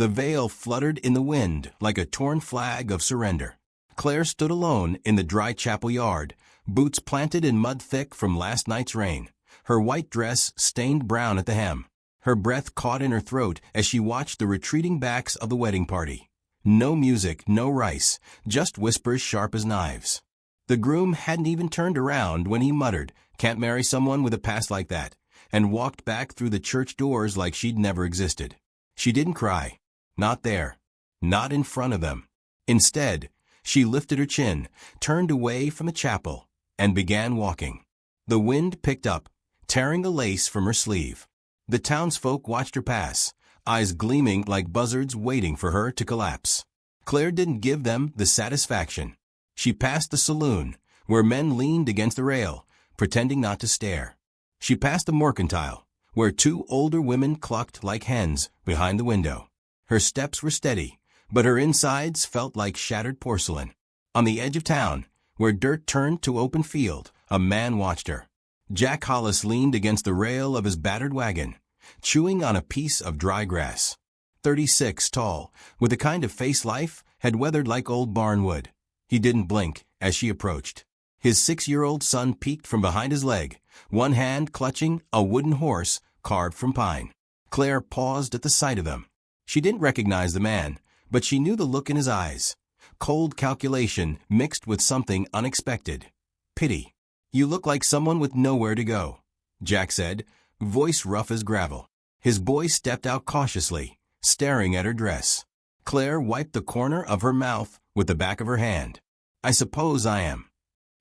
The veil fluttered in the wind like a torn flag of surrender. Claire stood alone in the dry chapel yard, boots planted in mud thick from last night's rain, her white dress stained brown at the hem. Her breath caught in her throat as she watched the retreating backs of the wedding party. No music, no rice, just whispers sharp as knives. The groom hadn't even turned around when he muttered, "Can't marry someone with a past like that," and walked back through the church doors like she'd never existed. She didn't cry. Not there. Not in front of them. Instead, she lifted her chin, turned away from the chapel, and began walking. The wind picked up, tearing the lace from her sleeve. The townsfolk watched her pass, eyes gleaming like buzzards waiting for her to collapse. Claire didn't give them the satisfaction. She passed the saloon, where men leaned against the rail, pretending not to stare. She passed the mercantile, where two older women clucked like hens behind the window. Her steps were steady, but her insides felt like shattered porcelain. On the edge of town, where dirt turned to open field, a man watched her. Jack Hollis leaned against the rail of his battered wagon, chewing on a piece of dry grass. 36 tall, with the kind of face life had weathered like old barnwood. He didn't blink as she approached. His 6-year-old son peeked from behind his leg, one hand clutching a wooden horse carved from pine. Claire paused at the sight of them. She didn't recognize the man, but she knew the look in his eyes. Cold calculation mixed with something unexpected. Pity. "You look like someone with nowhere to go," Jack said, voice rough as gravel. His boy stepped out cautiously, staring at her dress. Claire wiped the corner of her mouth with the back of her hand. "I suppose I am."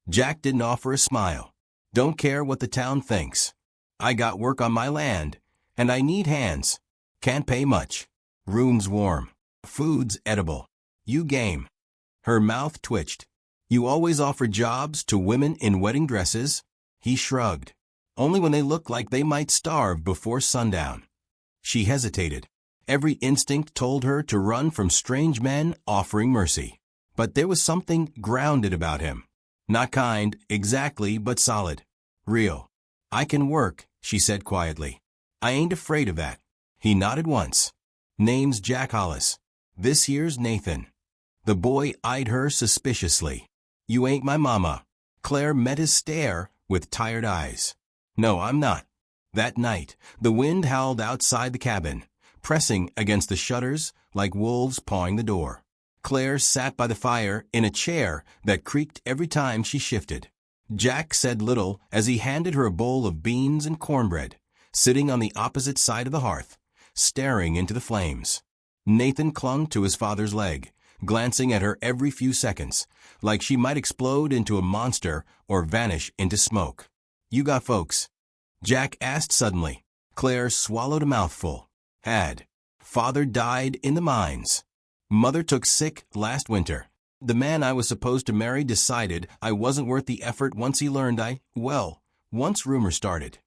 Jack didn't offer a smile. "Don't care what the town thinks. I got work on my land, and I need hands. Can't pay much. Room's warm. Food's edible. You game?" Her mouth twitched. "You always offer jobs to women in wedding dresses?" He shrugged. "Only when they look like they might starve before sundown." She hesitated. Every instinct told her to run from strange men offering mercy. But there was something grounded about him. Not kind, exactly, but solid. Real. "I can work," she said quietly. "I ain't afraid of that." He nodded once. "Name's Jack Hollis. This here's Nathan." The boy eyed her suspiciously. "You ain't my mama." Claire met his stare with tired eyes. "No, I'm not." That night, the wind howled outside the cabin, pressing against the shutters like wolves pawing the door. Claire sat by the fire in a chair that creaked every time she shifted. Jack said little as he handed her a bowl of beans and cornbread, sitting on the opposite side of the hearth, staring into the flames. Nathan clung to his father's leg, glancing at her every few seconds, like she might explode into a monster or vanish into smoke. "You got folks?" Jack asked suddenly. Claire swallowed a mouthful. "Had. Father died in the mines. Mother took sick last winter. The man I was supposed to marry decided I wasn't worth the effort once he learned once rumors started."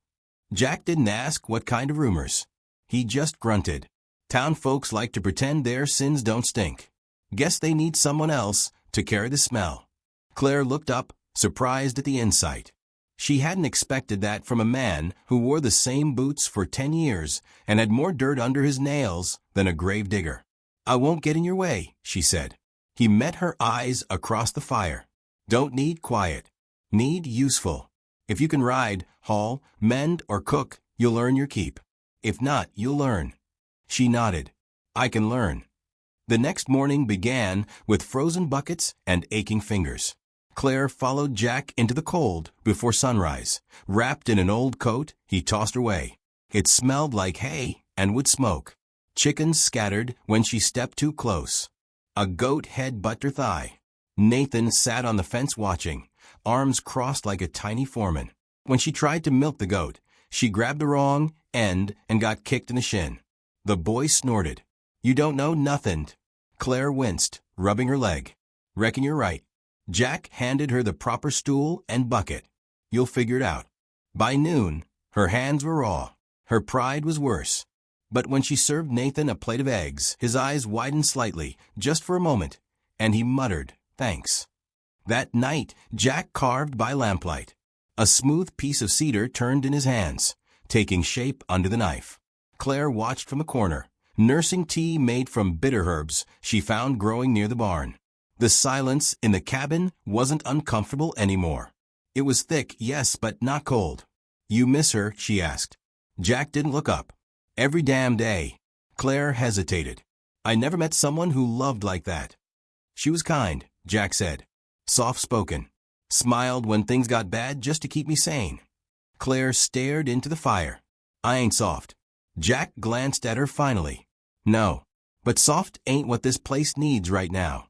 Jack didn't ask what kind of rumors. He just grunted. "Town folks like to pretend their sins don't stink. Guess they need someone else to carry the smell." Claire looked up, surprised at the insight. She hadn't expected that from a man who wore the same boots for 10 years and had more dirt under his nails than a gravedigger. "I won't get in your way," she said. He met her eyes across the fire. "Don't need quiet. Need useful. If you can ride, haul, mend, or cook, you'll earn your keep. If not, you'll learn." She nodded. "I can learn." The next morning began with frozen buckets and aching fingers. Claire followed Jack into the cold before sunrise. Wrapped in an old coat, he tossed her away. It smelled like hay and wood smoke. Chickens scattered when she stepped too close. A goat head butt her thigh. Nathan sat on the fence watching, arms crossed like a tiny foreman. When she tried to milk the goat, she grabbed the wrong end and got kicked in the shin. The boy snorted. "You don't know nothin'." Claire winced, rubbing her leg. "Reckon you're right." Jack handed her the proper stool and bucket. "You'll figure it out." By noon, her hands were raw. Her pride was worse. But when she served Nathan a plate of eggs, his eyes widened slightly, just for a moment, and he muttered, "Thanks." That night, Jack carved by lamplight. A smooth piece of cedar turned in his hands, taking shape under the knife. Claire watched from the corner, nursing tea made from bitter herbs she found growing near the barn. The silence in the cabin wasn't uncomfortable anymore. It was thick, yes, but not cold. "You miss her?" she asked. Jack didn't look up. "Every damn day." Claire hesitated. "I never met someone who loved like that." "She was kind," Jack said. "Soft-spoken. Smiled when things got bad just to keep me sane." Claire stared into the fire. "I ain't soft." Jack glanced at her finally. "No. But soft ain't what this place needs right now."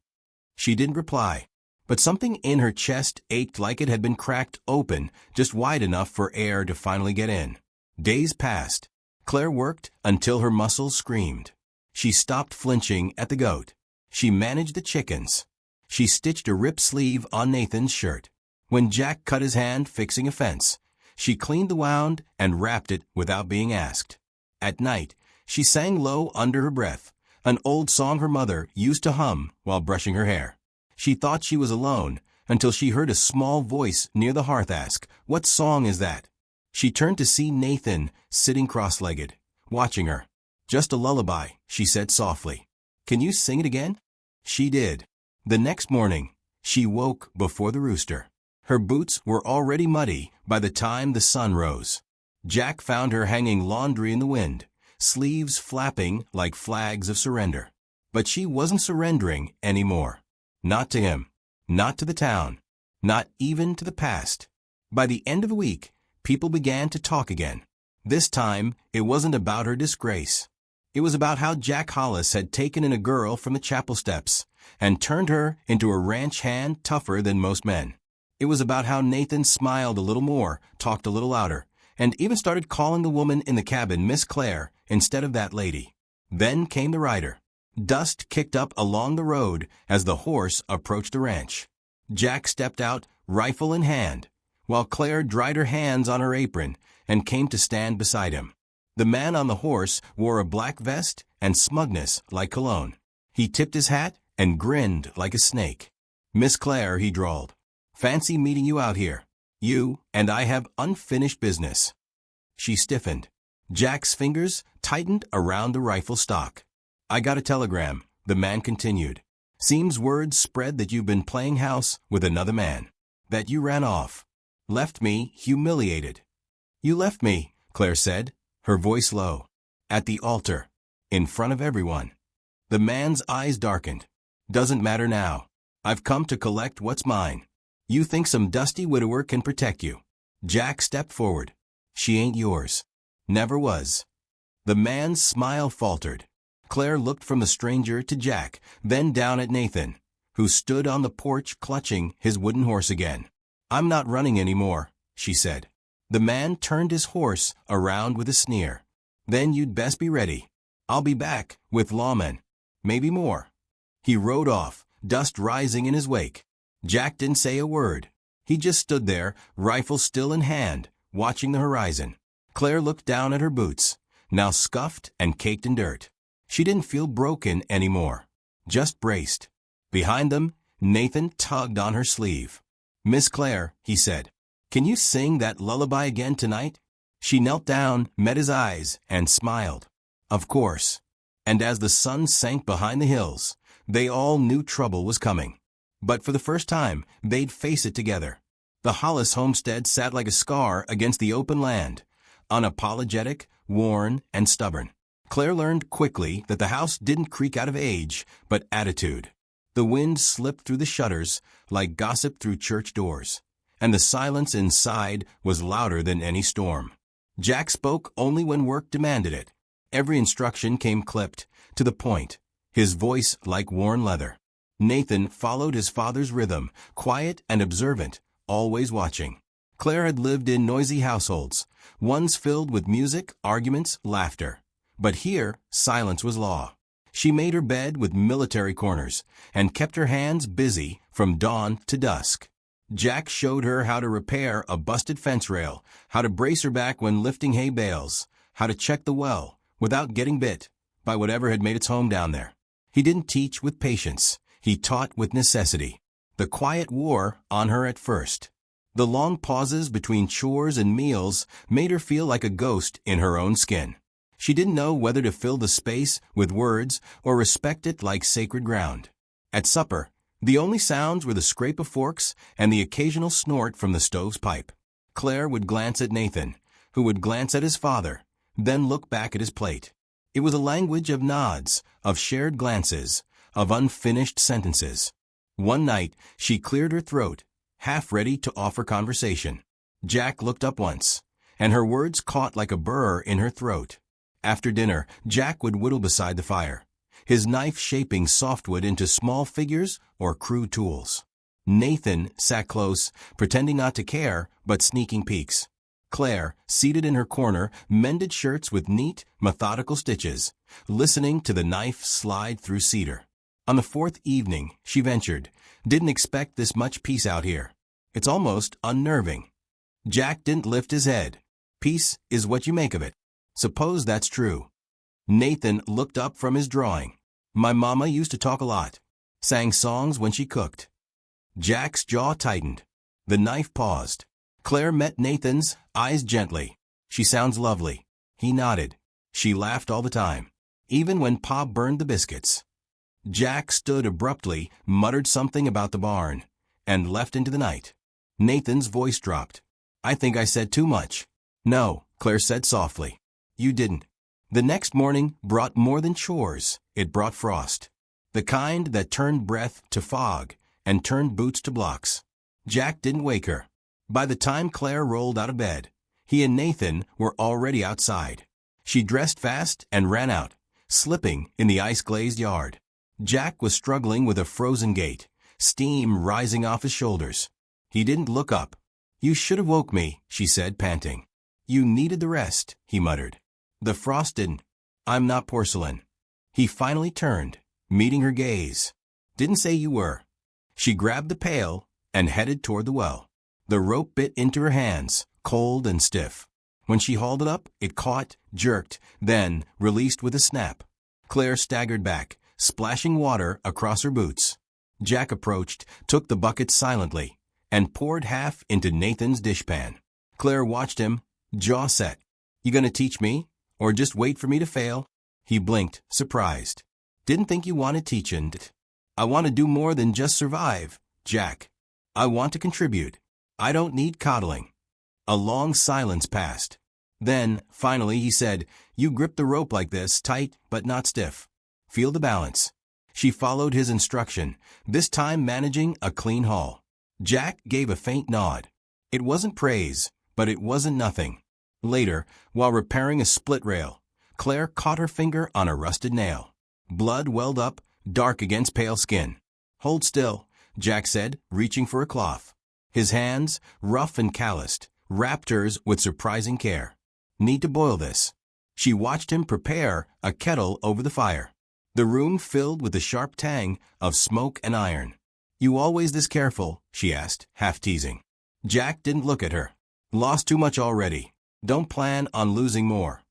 She didn't reply, but something in her chest ached like it had been cracked open just wide enough for air to finally get in. Days passed. Claire worked until her muscles screamed. She stopped flinching at the goat. She managed the chickens. She stitched a ripped sleeve on Nathan's shirt. When Jack cut his hand fixing a fence, she cleaned the wound and wrapped it without being asked. At night, she sang low under her breath, an old song her mother used to hum while brushing her hair. She thought she was alone until she heard a small voice near the hearth ask, "What song is that?" She turned to see Nathan sitting cross-legged, watching her. "Just a lullaby," she said softly. "Can you sing it again?" She did. The next morning, she woke before the rooster. Her boots were already muddy by the time the sun rose. Jack found her hanging laundry in the wind, sleeves flapping like flags of surrender. But she wasn't surrendering anymore. Not to him. Not to the town. Not even to the past. By the end of the week, people began to talk again. This time, it wasn't about her disgrace. It was about how Jack Hollis had taken in a girl from the chapel steps and turned her into a ranch hand tougher than most men. It was about how Nathan smiled a little more, talked a little louder, and even started calling the woman in the cabin Miss Claire instead of that lady. Then came the rider. Dust kicked up along the road as the horse approached the ranch. Jack stepped out, rifle in hand, while Claire dried her hands on her apron and came to stand beside him. The man on the horse wore a black vest and smugness like cologne. He tipped his hat and grinned like a snake. "Miss Claire," he drawled, "fancy meeting you out here. You and I have unfinished business." She stiffened. Jack's fingers tightened around the rifle stock. "I got a telegram," the man continued. "Seems word spread that you've been playing house with another man. That you ran off. Left me humiliated." "You left me," Claire said, her voice low. "At the altar. In front of everyone." The man's eyes darkened. "Doesn't matter now. I've come to collect what's mine. You think some dusty widower can protect you." Jack stepped forward. "She ain't yours. Never was." The man's smile faltered. Claire looked from the stranger to Jack, then down at Nathan, who stood on the porch clutching his wooden horse again. "I'm not running anymore," she said. The man turned his horse around with a sneer. "Then you'd best be ready. I'll be back with lawmen. Maybe more." He rode off, dust rising in his wake. Jack didn't say a word. He just stood there, rifle still in hand, watching the horizon. Claire looked down at her boots, now scuffed and caked in dirt. She didn't feel broken anymore, just braced. Behind them, Nathan tugged on her sleeve. "Miss Claire," he said, "can you sing that lullaby again tonight?" She knelt down, met his eyes, and smiled. Of course. And as the sun sank behind the hills, they all knew trouble was coming. But for the first time, they'd face it together. The Hollis homestead sat like a scar against the open land, unapologetic, worn, and stubborn. Claire learned quickly that the house didn't creak out of age, but attitude. The wind slipped through the shutters like gossip through church doors, and the silence inside was louder than any storm. Jack spoke only when work demanded it. Every instruction came clipped, to the point, his voice like worn leather. Nathan followed his father's rhythm, quiet and observant, always watching. Claire had lived in noisy households, ones filled with music, arguments, laughter. But here, silence was law. She made her bed with military corners and kept her hands busy from dawn to dusk. Jack showed her how to repair a busted fence rail, how to brace her back when lifting hay bales, how to check the well without getting bit by whatever had made its home down there. He didn't teach with patience. He taught with necessity. The quiet wore on her at first. The long pauses between chores and meals made her feel like a ghost in her own skin. She didn't know whether to fill the space with words or respect it like sacred ground. At supper, the only sounds were the scrape of forks and the occasional snort from the stove's pipe. Claire would glance at Nathan, who would glance at his father, then look back at his plate. It was a language of nods, of shared glances, of unfinished sentences. One night, she cleared her throat, half ready to offer conversation. Jack looked up once, and her words caught like a burr in her throat. After dinner, Jack would whittle beside the fire, his knife shaping softwood into small figures or crude tools. Nathan sat close, pretending not to care, but sneaking peeks. Claire, seated in her corner, mended shirts with neat, methodical stitches, listening to the knife slide through cedar. On the fourth evening, she ventured, "Didn't expect this much peace out here. It's almost unnerving." Jack didn't lift his head. "Peace is what you make of it. Suppose that's true." Nathan looked up from his drawing. "My mama used to talk a lot. Sang songs when she cooked." Jack's jaw tightened. The knife paused. Claire met Nathan's eyes gently. "She sounds lovely." He nodded. "She laughed all the time, even when Pa burned the biscuits." Jack stood abruptly, muttered something about the barn, and left into the night. Nathan's voice dropped. "I think I said too much." "No," Claire said softly. "You didn't." The next morning brought more than chores. It brought frost. The kind that turned breath to fog and turned boots to blocks. Jack didn't wake her. By the time Claire rolled out of bed, he and Nathan were already outside. She dressed fast and ran out, slipping in the ice-glazed yard. Jack was struggling with a frozen gait, steam rising off his shoulders. He didn't look up. "You should have woke me," she said, panting. "You needed the rest," he muttered. "The frost didn't. I'm not porcelain." He finally turned, meeting her gaze. "Didn't say you were." She grabbed the pail and headed toward the well. The rope bit into her hands, cold and stiff. When she hauled it up, it caught, jerked, then released with a snap. Claire staggered back, splashing water across her boots. Jack approached, took the bucket silently, and poured half into Nathan's dishpan. Claire watched him, jaw set. "You gonna teach me, or just wait for me to fail?" He blinked, surprised. "Didn't think you wanted teaching." "I want to do more than just survive, Jack. I want to contribute. I don't need coddling." A long silence passed. Then, finally, he said, "You grip the rope like this, tight but not stiff. Feel the balance." She followed his instruction, this time managing a clean haul. Jack gave a faint nod. It wasn't praise, but it wasn't nothing. Later, while repairing a split rail, Claire caught her finger on a rusted nail. Blood welled up, dark against pale skin. "Hold still," Jack said, reaching for a cloth. His hands, rough and calloused, wrapped hers with surprising care. "Need to boil this." She watched him prepare a kettle over the fire. The room filled with the sharp tang of smoke and iron. "You always this careful?" she asked, half teasing. Jack didn't look at her. "Lost too much already. Don't plan on losing more."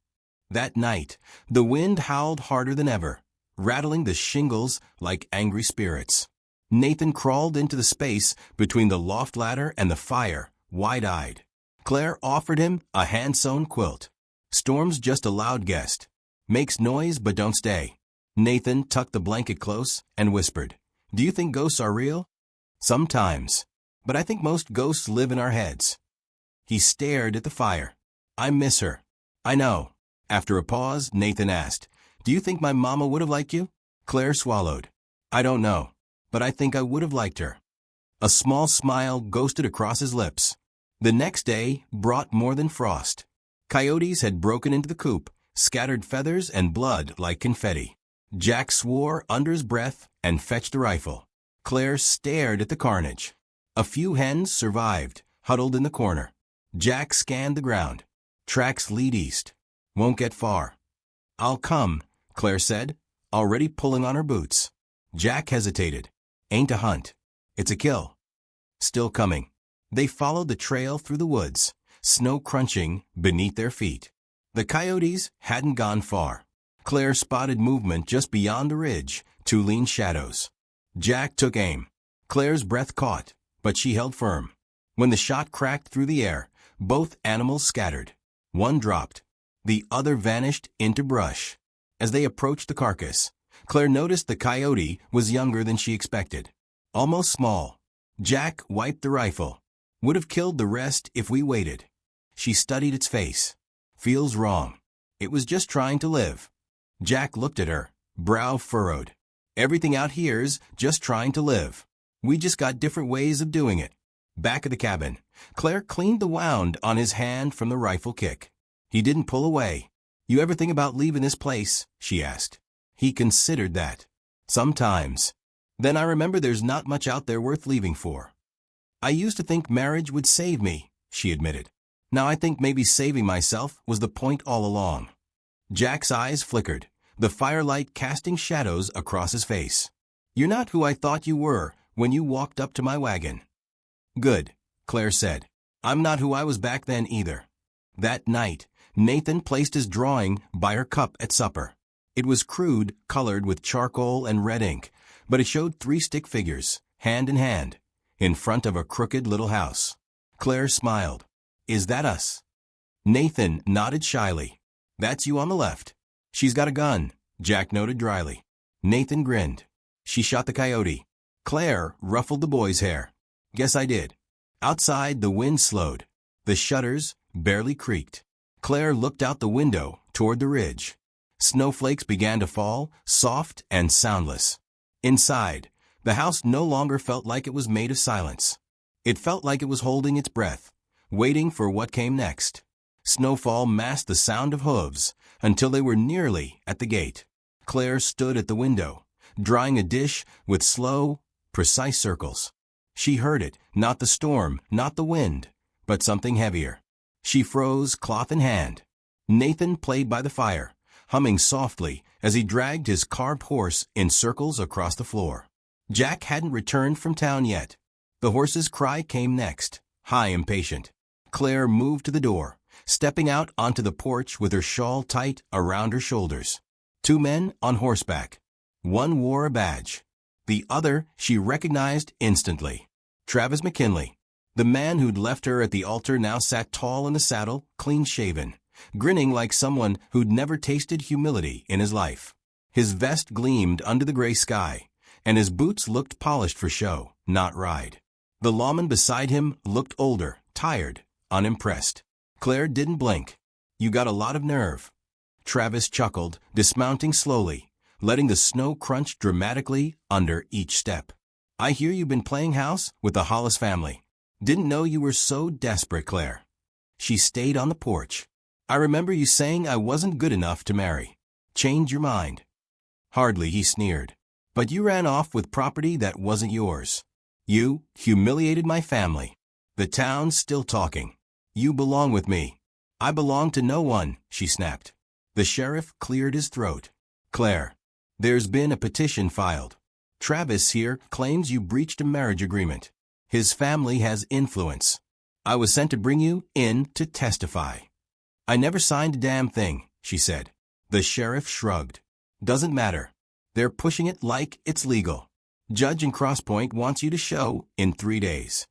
That night, the wind howled harder than ever, rattling the shingles like angry spirits. Nathan crawled into the space between the loft ladder and the fire, wide-eyed. Claire offered him a hand-sewn quilt. "Storm's just a loud guest. Makes noise but don't stay." Nathan tucked the blanket close and whispered, "Do you think ghosts are real?" "Sometimes. But I think most ghosts live in our heads." He stared at the fire. "I miss her." "I know." After a pause, Nathan asked, "Do you think my mama would have liked you?" Claire swallowed. "I don't know, but I think I would have liked her." A small smile ghosted across his lips. The next day brought more than frost. Coyotes had broken into the coop, scattered feathers and blood like confetti. Jack swore under his breath and fetched a rifle. Claire stared at the carnage. A few hens survived, huddled in the corner. Jack scanned the ground. Tracks lead east. Won't get far. "I'll come," Claire said, already pulling on her boots. Jack hesitated. "Ain't a hunt. It's a kill." Still coming. They followed the trail through the woods, snow crunching beneath their feet. The coyotes hadn't gone far. Claire spotted movement just beyond the ridge, two lean shadows. Jack took aim. Claire's breath caught, but she held firm. When the shot cracked through the air, both animals scattered. One dropped. The other vanished into brush. As they approached the carcass, Claire noticed the coyote was younger than she expected. Almost small. Jack wiped the rifle. Would have killed the rest if we waited. She studied its face. Feels wrong. It was just trying to live. Jack looked at her, brow furrowed. Everything out here's just trying to live. We just got different ways of doing it. Back of the cabin, Claire cleaned the wound on his hand from the rifle kick. He didn't pull away. You ever think about leaving this place? She asked. He considered that. Sometimes. Then I remember there's not much out there worth leaving for. I used to think marriage would save me, she admitted. Now I think maybe saving myself was the point all along. Jack's eyes flickered, the firelight casting shadows across his face. You're not who I thought you were when you walked up to my wagon. Good, Claire said. I'm not who I was back then either. That night, Nathan placed his drawing by her cup at supper. It was crude, colored with charcoal and red ink, but it showed 3 stick figures, hand in hand, in front of a crooked little house. Claire smiled. Is that us? Nathan nodded shyly. That's you on the left. She's got a gun, Jack noted dryly. Nathan grinned. She shot the coyote. Claire ruffled the boy's hair. Guess I did. Outside, the wind slowed. The shutters barely creaked. Claire looked out the window toward the ridge. Snowflakes began to fall, soft and soundless. Inside, the house no longer felt like it was made of silence. It felt like it was holding its breath, waiting for what came next. Snowfall masked the sound of hooves until they were nearly at the gate. Claire stood at the window, drying a dish with slow, precise circles. She heard it, not the storm, not the wind, but something heavier. She froze, cloth in hand. Nathan played by the fire, humming softly as he dragged his carved horse in circles across the floor. Jack hadn't returned from town yet. The horse's cry came next, high impatient. Claire moved to the door, stepping out onto the porch with her shawl tight around her shoulders. 2 men on horseback. One wore a badge. The other she recognized instantly. Travis McKinley. The man who'd left her at the altar now sat tall in the saddle, clean-shaven, grinning like someone who'd never tasted humility in his life. His vest gleamed under the gray sky, and his boots looked polished for show, not ride. The lawman beside him looked older, tired, unimpressed. Claire didn't blink. You got a lot of nerve. Travis chuckled, dismounting slowly, letting the snow crunch dramatically under each step. I hear you've been playing house with the Hollis family. Didn't know you were so desperate, Claire. She stayed on the porch. I remember you saying I wasn't good enough to marry. Change your mind. Hardly, he sneered. But you ran off with property that wasn't yours. You humiliated my family. The town's still talking. You belong with me. I belong to no one, she snapped. The sheriff cleared his throat. Claire, there's been a petition filed. Travis here claims you breached a marriage agreement. His family has influence. I was sent to bring you in to testify. I never signed a damn thing, she said. The sheriff shrugged. Doesn't matter. They're pushing it like it's legal. Judge in Cross Point wants you to show in 3 days.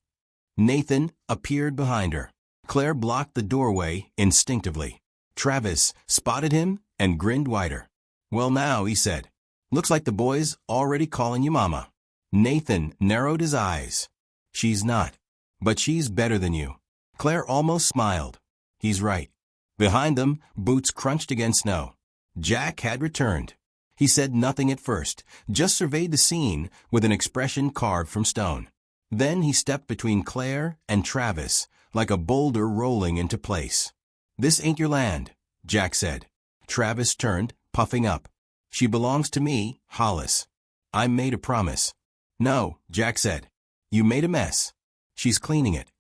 Nathan appeared behind her. Claire blocked the doorway instinctively. Travis spotted him and grinned wider. Well now, he said. Looks like the boy's already calling you mama. Nathan narrowed his eyes. She's not. But she's better than you. Claire almost smiled. He's right. Behind them, boots crunched against snow. Jack had returned. He said nothing at first, just surveyed the scene with an expression carved from stone. Then he stepped between Claire and Travis, like a boulder rolling into place. This ain't your land, Jack said. Travis turned, puffing up. She belongs to me, Hollis. I made a promise. No, Jack said. You made a mess. She's cleaning it.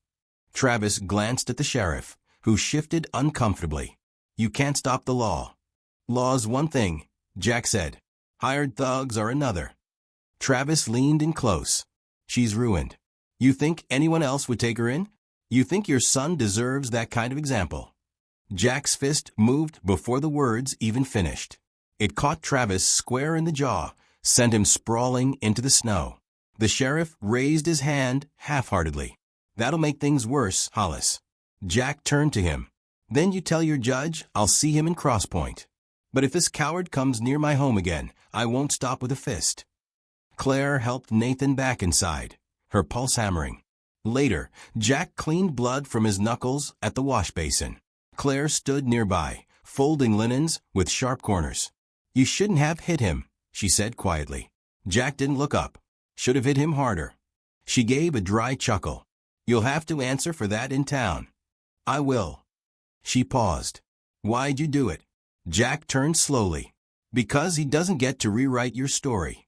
Travis glanced at the sheriff, who shifted uncomfortably. You can't stop the law. Law's one thing, Jack said. Hired thugs are another. Travis leaned in close. She's ruined. You think anyone else would take her in? You think your son deserves that kind of example? Jack's fist moved before the words even finished. It caught Travis square in the jaw, sent him sprawling into the snow. The sheriff raised his hand half-heartedly. That'll make things worse, Hollis. Jack turned to him. Then you tell your judge I'll see him in Cross Point. But if this coward comes near my home again, I won't stop with a fist." Claire helped Nathan back inside, her pulse hammering. Later, Jack cleaned blood from his knuckles at the wash basin. Claire stood nearby, folding linens with sharp corners. "You shouldn't have hit him," she said quietly. Jack didn't look up. "Should have hit him harder." She gave a dry chuckle. "You'll have to answer for that in town." "I will." She paused. "Why'd you do it?" Jack turned slowly. "Because he doesn't get to rewrite your story."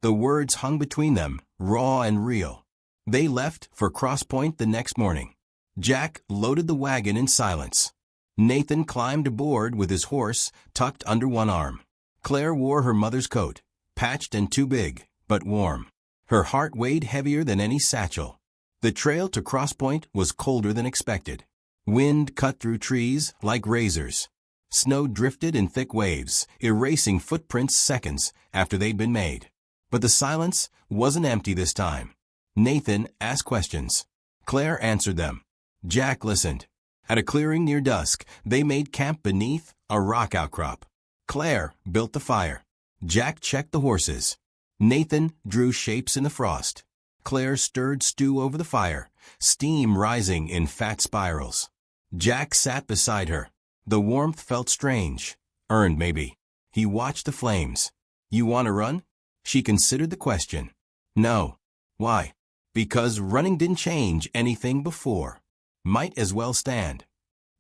The words hung between them, raw and real. They left for Cross Point the next morning. Jack loaded the wagon in silence. Nathan climbed aboard with his horse tucked under one arm. Claire wore her mother's coat, patched and too big, but warm. Her heart weighed heavier than any satchel. The trail to Cross Point was colder than expected. Wind cut through trees like razors. Snow drifted in thick waves, erasing footprints seconds after they'd been made. But the silence wasn't empty this time. Nathan asked questions. Claire answered them. Jack listened. At a clearing near dusk, they made camp beneath a rock outcrop. Claire built the fire. Jack checked the horses. Nathan drew shapes in the frost. Claire stirred stew over the fire, steam rising in fat spirals. Jack sat beside her. The warmth felt strange, earned maybe. He watched the flames. "You want to run?" She considered the question. "No." "Why?" "Because running didn't change anything before. Might as well stand."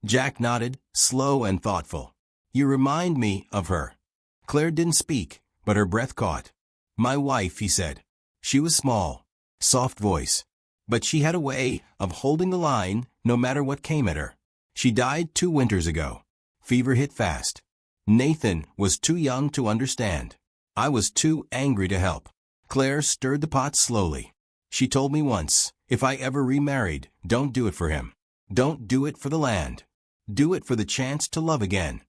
Jack nodded, slow and thoughtful. "You remind me of her." Claire didn't speak, but her breath caught. "My wife," he said. She was small, soft voice, but she had a way of holding the line no matter what came at her. She died 2 winters ago. Fever hit fast. Nathan was too young to understand. I was too angry to help. Claire stirred the pot slowly. She told me once, if I ever remarried, don't do it for him. Don't do it for the land. Do it for the chance to love again.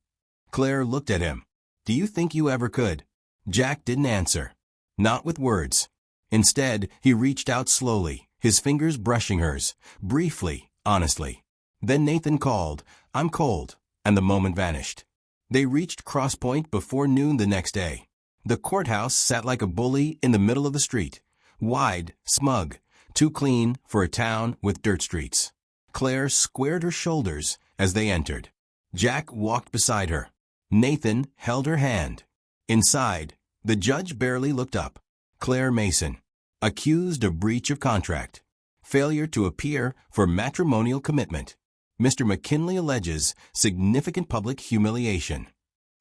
Claire looked at him. "Do you think you ever could?" Jack didn't answer. Not with words. Instead, he reached out slowly, his fingers brushing hers, briefly, honestly. Then Nathan called, "I'm cold," and the moment vanished. They reached Cross Point before noon the next day. The courthouse sat like a bully in the middle of the street, wide, smug, too clean for a town with dirt streets. Claire squared her shoulders as they entered. Jack walked beside her. Nathan held her hand. Inside, the judge barely looked up. Claire Mason, accused of breach of contract, failure to appear for matrimonial commitment. Mr. McKinley alleges significant public humiliation.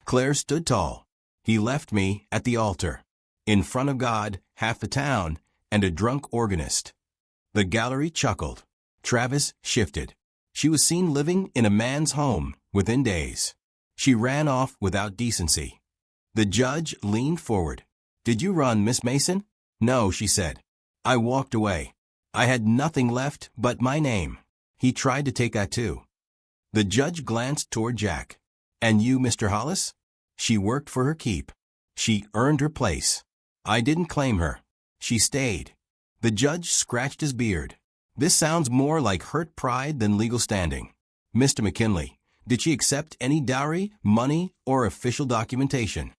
Claire stood tall. "He left me at the altar, in front of God, half the town, and a drunk organist." The gallery chuckled. Travis shifted. She was seen living in a man's home within days. She ran off without decency. The judge leaned forward. "Did you run, Miss Mason?" "No," she said. "I walked away. I had nothing left but my name." He tried to take that too. The judge glanced toward Jack. "And you, Mr. Hollis?" She worked for her keep. She earned her place. "I didn't claim her. She stayed." The judge scratched his beard. "This sounds more like hurt pride than legal standing. Mr. McKinley, did she accept any dowry, money, or official documentation?"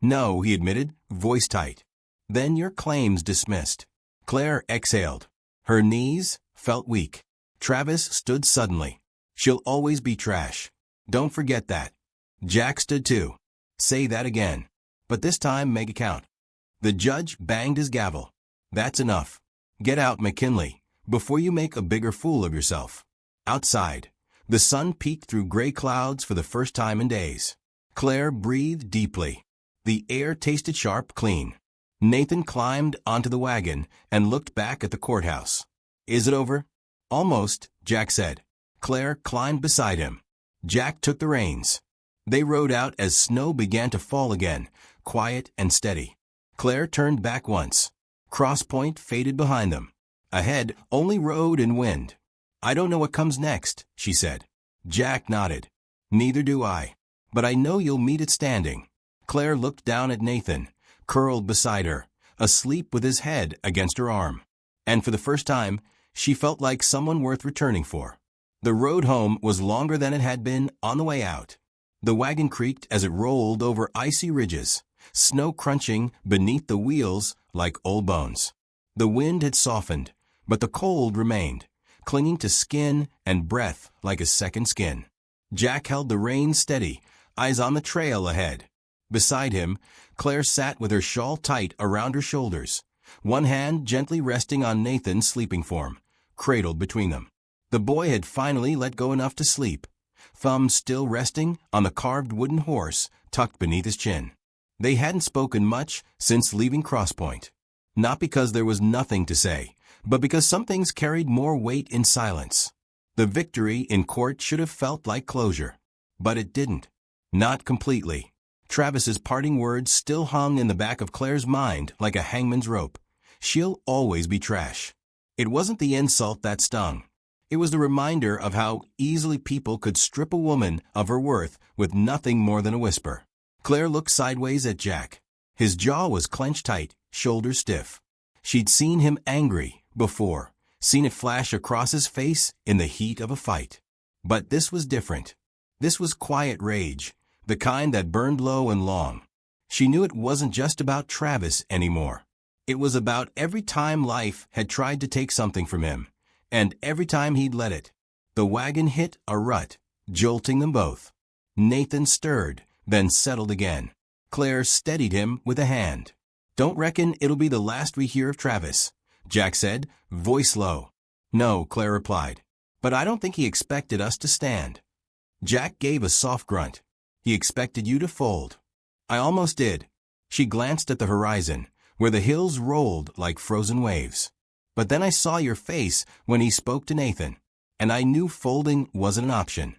"No," he admitted, voice tight. "Then your claim's dismissed." Claire exhaled. Her knees felt weak. Travis stood suddenly. "She'll always be trash. Don't forget that." Jack stood too. "Say that again. But this time make it count." The judge banged his gavel. "That's enough. Get out, McKinley, before you make a bigger fool of yourself." Outside, the sun peeked through gray clouds for the first time in days. Claire breathed deeply. The air tasted sharp, clean. Nathan climbed onto the wagon and looked back at the courthouse. "Is it over?" "Almost," Jack said. Claire climbed beside him. Jack took the reins. They rode out as snow began to fall again, quiet and steady. Claire turned back once. Cross Point faded behind them. Ahead, only road and wind. "I don't know what comes next," she said. Jack nodded. "Neither do I. But I know you'll meet it standing." Claire looked down at Nathan, curled beside her, asleep with his head against her arm. And for the first time, she felt like someone worth returning for. The road home was longer than it had been on the way out. The wagon creaked as it rolled over icy ridges, snow crunching beneath the wheels like old bones. The wind had softened, but the cold remained, clinging to skin and breath like a second skin. Jack held the reins steady, eyes on the trail ahead. Beside him, Claire sat with her shawl tight around her shoulders, one hand gently resting on Nathan's sleeping form, cradled between them. The boy had finally let go enough to sleep, thumb still resting on the carved wooden horse tucked beneath his chin. They hadn't spoken much since leaving Cross Point. Not because there was nothing to say, but because some things carried more weight in silence. The victory in court should have felt like closure. But it didn't. Not completely. Travis's parting words still hung in the back of Claire's mind like a hangman's rope. She'll always be trash. It wasn't the insult that stung. It was the reminder of how easily people could strip a woman of her worth with nothing more than a whisper. Claire looked sideways at Jack. His jaw was clenched tight, shoulders stiff. She'd seen him angry before, seen it flash across his face in the heat of a fight. But this was different. This was quiet rage, the kind that burned low and long. She knew it wasn't just about Travis anymore. It was about every time life had tried to take something from him, and every time he'd let it. The wagon hit a rut, jolting them both. Nathan stirred, then settled again. Claire steadied him with a hand. "Don't reckon it'll be the last we hear of Travis," Jack said, voice low. "No," Claire replied. "But I don't think he expected us to stand." Jack gave a soft grunt. "He expected you to fold." "I almost did." She glanced at the horizon, where the hills rolled like frozen waves. "But then I saw your face when he spoke to Nathan, and I knew folding wasn't an option."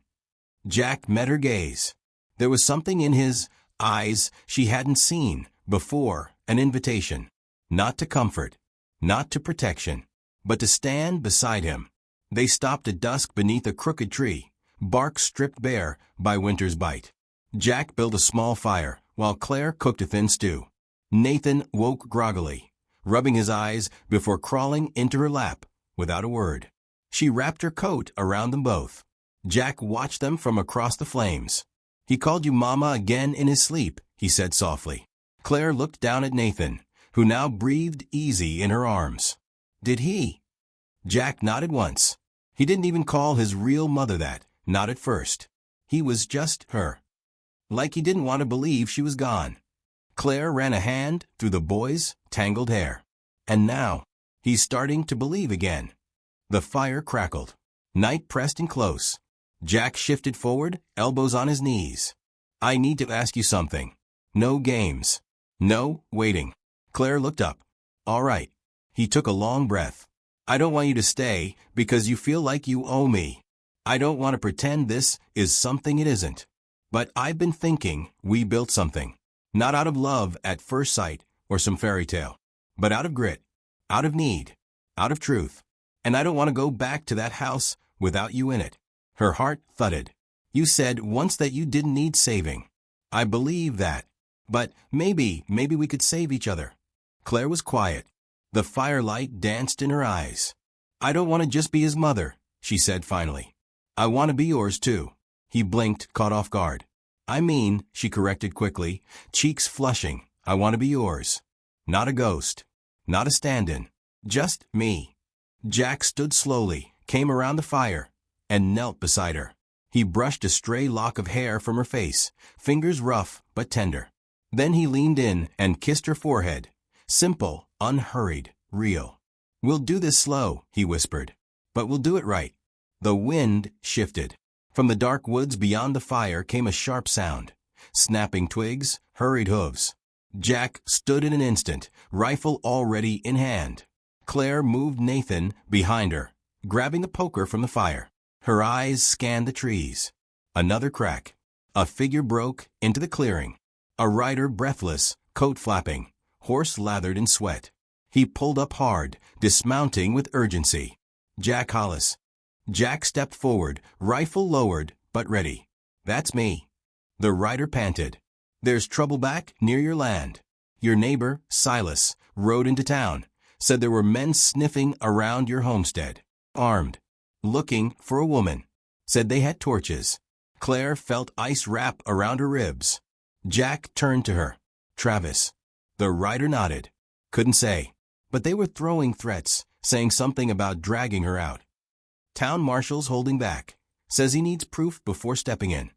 Jack met her gaze. There was something in his eyes she hadn't seen before, an invitation. Not to comfort, not to protection, but to stand beside him. They stopped at dusk beneath a crooked tree, bark stripped bare by winter's bite. Jack built a small fire, while Claire cooked a thin stew. Nathan woke groggily, rubbing his eyes before crawling into her lap without a word. She wrapped her coat around them both. Jack watched them from across the flames. "He called you Mama again in his sleep," he said softly. Claire looked down at Nathan, who now breathed easy in her arms. "Did he?" Jack nodded once. He didn't even call his real mother that, not at first. He was just her. Like he didn't want to believe she was gone. Claire ran a hand through the boy's tangled hair. "And now, he's starting to believe again." The fire crackled. Night pressed in close. Jack shifted forward, elbows on his knees. "I need to ask you something. No games. No waiting." Claire looked up. "All right." He took a long breath. "I don't want you to stay because you feel like you owe me. I don't want to pretend this is something it isn't. But I've been thinking we built something. Not out of love at first sight or some fairy tale, but out of grit, out of need, out of truth. And I don't want to go back to that house without you in it." Her heart thudded. "You said once that you didn't need saving. I believe that. But maybe we could save each other." Claire was quiet. The firelight danced in her eyes. "I don't want to just be his mother," she said finally. "I want to be yours too." He blinked, caught off guard. "I mean," she corrected quickly, cheeks flushing, "I want to be yours. Not a ghost. Not a stand-in. Just me." Jack stood slowly, came around the fire, and knelt beside her. He brushed a stray lock of hair from her face, fingers rough but tender. Then he leaned in and kissed her forehead. Simple, unhurried, real. "We'll do this slow," he whispered. "But we'll do it right." The wind shifted. From the dark woods beyond the fire came a sharp sound. Snapping twigs, hurried hooves. Jack stood in an instant, rifle already in hand. Claire moved Nathan behind her, grabbing the poker from the fire. Her eyes scanned the trees. Another crack. A figure broke into the clearing. A rider breathless, coat flapping, horse lathered in sweat. He pulled up hard, dismounting with urgency. "Jack Hollis." Jack stepped forward, rifle lowered, but ready. "That's me." The rider panted. "There's trouble back near your land. Your neighbor, Silas, rode into town. Said there were men sniffing around your homestead. Armed. Looking for a woman." said they had torches. Claire felt ice wrap around her ribs. Jack turned to her. Travis. The writer nodded. Couldn't say. But they were throwing threats, saying something about dragging her out. Town marshal's holding back. Says he needs proof before stepping in.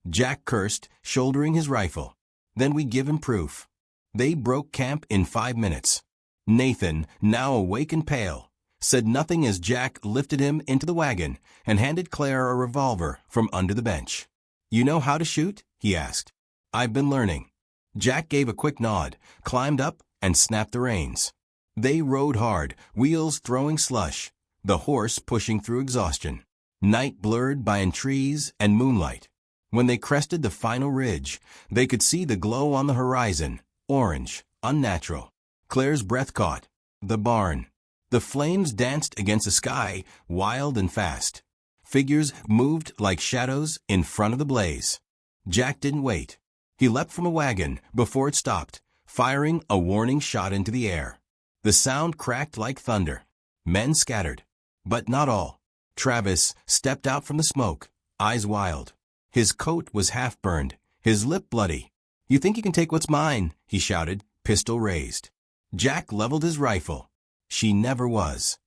Jack cursed, shouldering his rifle. Then we give him proof. They broke camp in 5 minutes. Nathan, now awake and pale, said nothing as Jack lifted him into the wagon and handed Claire a revolver from under the bench. You know how to shoot? He asked. I've been learning. Jack gave a quick nod, climbed up, and snapped the reins. They rode hard, wheels throwing slush, the horse pushing through exhaustion. Night blurred by trees and moonlight. When they crested the final ridge, they could see the glow on the horizon, orange, unnatural. Claire's breath caught. The barn. The flames danced against the sky, wild and fast. Figures moved like shadows in front of the blaze. Jack didn't wait. He leapt from a wagon before it stopped, firing a warning shot into the air. The sound cracked like thunder. Men scattered. But not all. Travis stepped out from the smoke, eyes wild. His coat was half-burned, his lip bloody. You think you can take what's mine? He shouted, pistol raised. Jack leveled his rifle. She never was.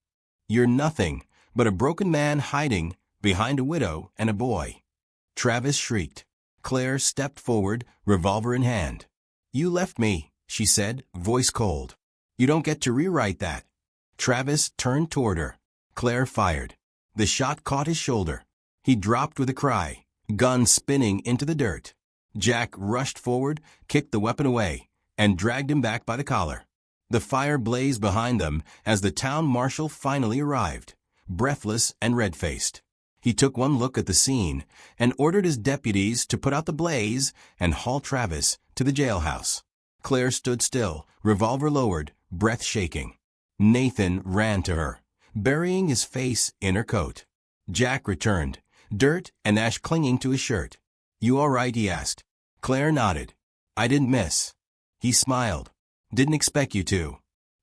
You're nothing but a broken man hiding behind a widow and a boy. Travis shrieked. Claire stepped forward, revolver in hand. You left me, she said, voice cold. You don't get to rewrite that. Travis turned toward her. Claire fired. The shot caught his shoulder. He dropped with a cry, gun spinning into the dirt. Jack rushed forward, kicked the weapon away, and dragged him back by the collar. The fire blazed behind them as the town marshal finally arrived, breathless and red-faced. He took one look at the scene and ordered his deputies to put out the blaze and haul Travis to the jailhouse. Claire stood still, revolver lowered, breath shaking. Nathan ran to her, burying his face in her coat. Jack returned, dirt and ash clinging to his shirt. You all right? He asked. Claire nodded. I didn't miss. He smiled. Didn't expect you to.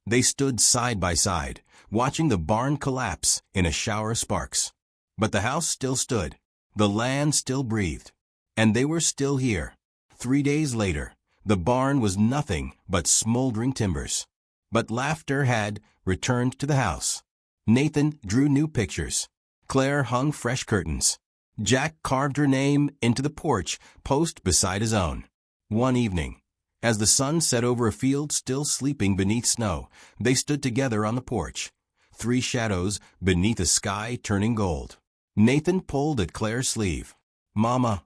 They stood side by side, watching the barn collapse in a shower of sparks. But the house still stood. The land still breathed. And they were still here. 3 days later, the barn was nothing but smoldering timbers. But laughter had returned to the house. Nathan drew new pictures. Claire hung fresh curtains. Jack carved her name into the porch post beside his own. One evening, as the sun set over a field still sleeping beneath snow, they stood together on the porch, 3 shadows beneath a sky turning gold. Nathan pulled at Claire's sleeve. Mama.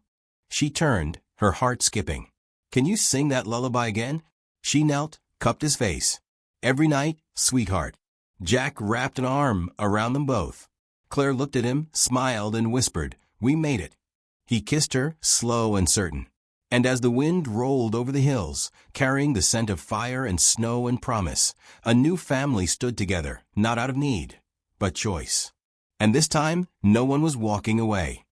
She turned, her heart skipping. Can you sing that lullaby again? She knelt, cupped his face. Every night, sweetheart. Jack wrapped an arm around them both. Claire looked at him, smiled, and whispered, We made it. He kissed her, slow and certain. And as the wind rolled over the hills, carrying the scent of fire and snow and promise, a new family stood together, not out of need, but choice. And this time, no one was walking away.